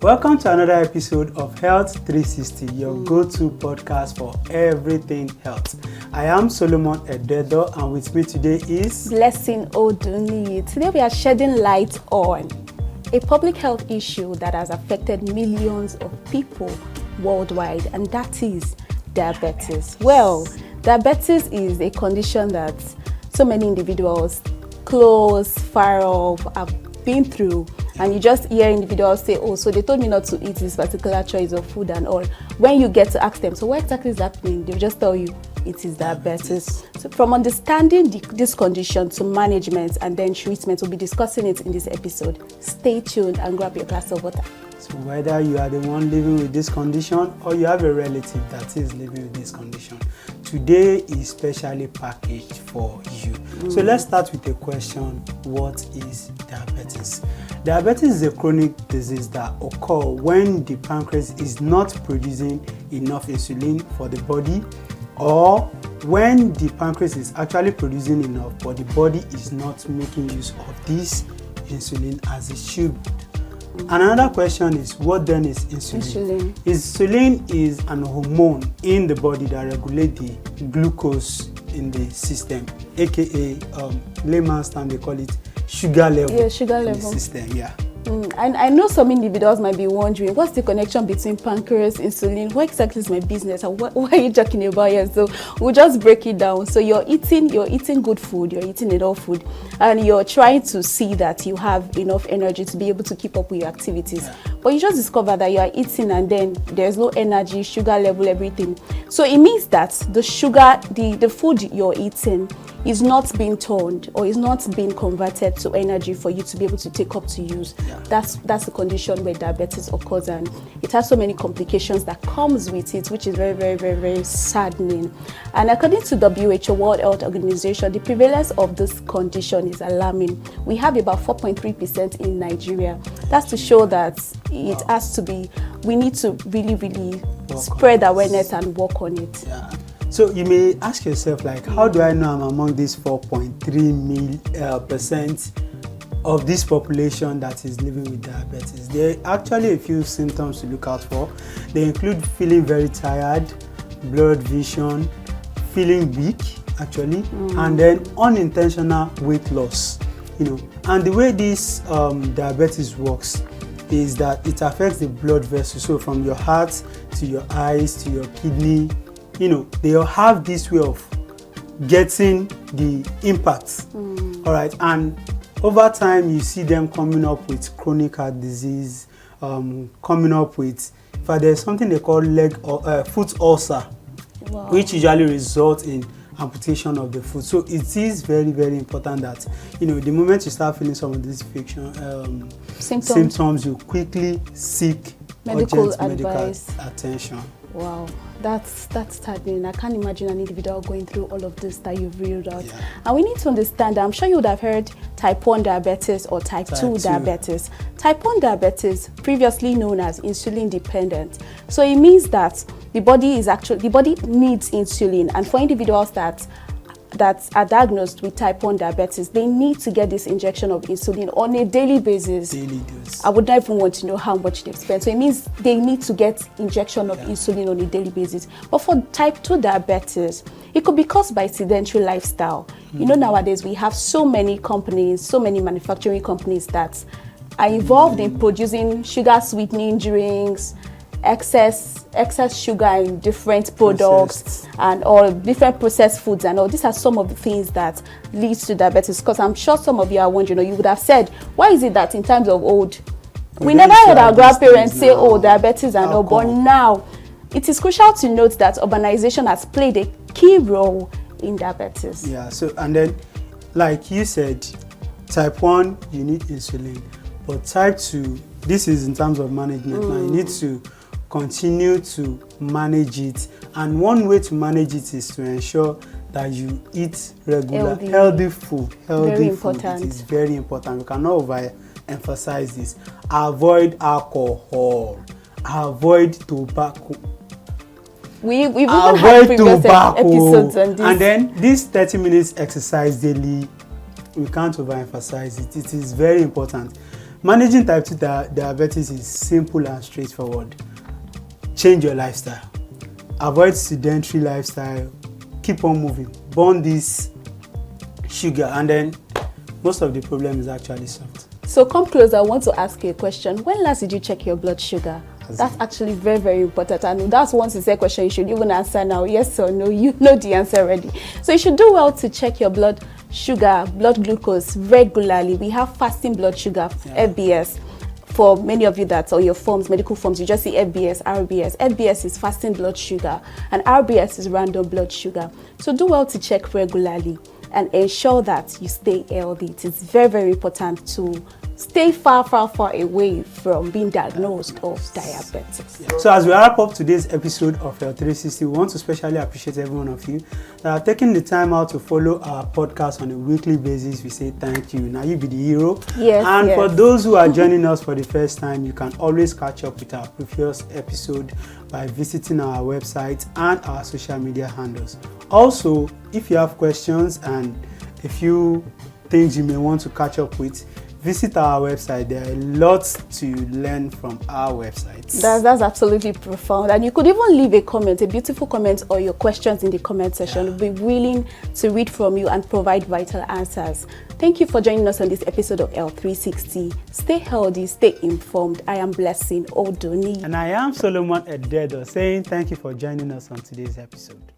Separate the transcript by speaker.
Speaker 1: Welcome to another episode of Health 360, your go-to podcast for everything health. I am Solomon Ededo, and with me today is
Speaker 2: Blessing Oduni. Today we are shedding light on a public health issue that has affected millions of people worldwide, and that is diabetes. Well, diabetes is a condition that so many individuals, close, far off, have been through. And you just hear individuals say, oh, so they told me not to eat this particular choice of food and all. When you get to ask them, so what exactly is happening? They'll just tell you it is diabetes. So from understanding this condition to management and then treatment, we'll be discussing it in this episode. Stay tuned and grab your glass of water.
Speaker 1: So whether you are the one living with this condition or you have a relative that is living with this condition, today is specially packaged for you. So let's start with a question. What is diabetes? Diabetes is a chronic disease that occurs when the pancreas is not producing enough insulin for the body, or when the pancreas is actually producing enough but the body is not making use of this insulin as it should. Another question is, what then is insulin? Insulin is an hormone in the body that regulates the glucose in the system, aka layman's term they call it sugar level.
Speaker 2: Yeah, sugar
Speaker 1: in
Speaker 2: level.
Speaker 1: The system, yeah.
Speaker 2: And I know some individuals might be wondering, what's the connection between pancreas, insulin? What exactly is my business? And what are you talking about here? So we'll just break it down. So you're eating good food, you're eating enough food, and you're trying to see that you have enough energy to be able to keep up with your activities. Yeah. But you just discover that you are eating and then there's no energy, sugar level, everything. So it means that the sugar, the food you're eating is not being turned or is not being converted to energy for you to be able to take up to use. Yeah. That's the condition where diabetes occurs, and it has so many complications that comes with it, which is very, very, very, very saddening. And according to WHO, World Health Organization, the prevalence of this condition is alarming. We have about 4.3% in Nigeria. That's to show that it has to be, we need to really, really spread awareness and work on it. Yeah.
Speaker 1: So you may ask yourself, like, how do I know I'm among this 4.3% of this population that is living with diabetes? There are actually a few symptoms to look out for. They include feeling very tired, blurred vision, feeling weak, actually, and then unintentional weight loss. And the way this diabetes works is that it affects the blood vessels. So from your heart to your eyes to your kidney, they all have this way of getting the impact. All right, and over time you see them coming up with chronic heart disease, coming up with, in fact, there's something they call foot ulcer, which usually results in amputation of the foot. So it is very, very important that the moment you start feeling some of these symptoms, you quickly seek medical attention.
Speaker 2: Wow, that's saddening. I can't imagine an individual going through all of this that you've reeled out. Yeah. And we need to understand, I'm sure you would have heard type 1 diabetes or type 2 diabetes. Type 1 diabetes, previously known as insulin dependent. So it means that the body needs insulin, and for individuals that are diagnosed with type 1 diabetes, they need to get this injection of insulin on a daily basis.
Speaker 1: Daily dose.
Speaker 2: I would not even want to know how much they've spent. So it means they need to get injection of insulin on a daily basis. But for type 2 diabetes, it could be caused by sedentary lifestyle. Nowadays we have so many companies, so many manufacturing companies that are involved in producing sugar sweetening drinks, excess sugar in different products and all different processed foods and all. These are some of the things that leads to diabetes, because I'm sure some of you are wondering, you would have said, why is it that in times of old we never heard our grandparents say, oh, diabetes and all, but now it is crucial to note that urbanization has played a key role in diabetes.
Speaker 1: Yeah, so and then like you said, type 1 you need insulin, but type 2, this is in terms of management. Now you need to continue to manage it, and one way to manage it is to ensure that you eat regular healthy food. Very important. It is very important. We cannot overemphasize this. Avoid alcohol, avoid tobacco.
Speaker 2: We've even had previous episodes on this.
Speaker 1: And then this 30 minutes exercise daily, we can't overemphasize it. It is very important. Managing type 2 diabetes is simple and straightforward. Change your lifestyle. Avoid sedentary lifestyle. Keep on moving. Burn this sugar, and then most of the problem is actually solved.
Speaker 2: So come close. I want to ask you a question. When last did you check your blood sugar? That's actually very, very important. And that's one sincere question you should even answer now. Yes or no? You know the answer already. So you should do well to check your blood sugar, blood glucose regularly. We have fasting blood sugar, FBS. For many of you that's on your forms, medical forms, you just see FBS, RBS. FBS is fasting blood sugar and RBS is random blood sugar. So do well to check regularly and ensure that you stay healthy. It is very, very important to stay far away from being diagnosed of diabetes.
Speaker 1: So as we wrap up today's episode of Health 360, we want to especially appreciate every one of you that are taking the time out to follow our podcast on a weekly basis. We say thank you. Now you be the hero.
Speaker 2: Yes.
Speaker 1: And for those who are joining us for the first time, you can always catch up with our previous episode by visiting our website and our social media handles. Also, if you have questions and a few things you may want to catch up with, visit our website. There are lots to learn from our website.
Speaker 2: That's absolutely profound. And you could even leave a comment, a beautiful comment, or your questions in the comment section. We'll be willing to read from you and provide vital answers. Thank you for joining us on this episode of Health 360. Stay healthy, stay informed. I am Blessing Odoni.
Speaker 1: And I am Solomon Ededo saying thank you for joining us on today's episode.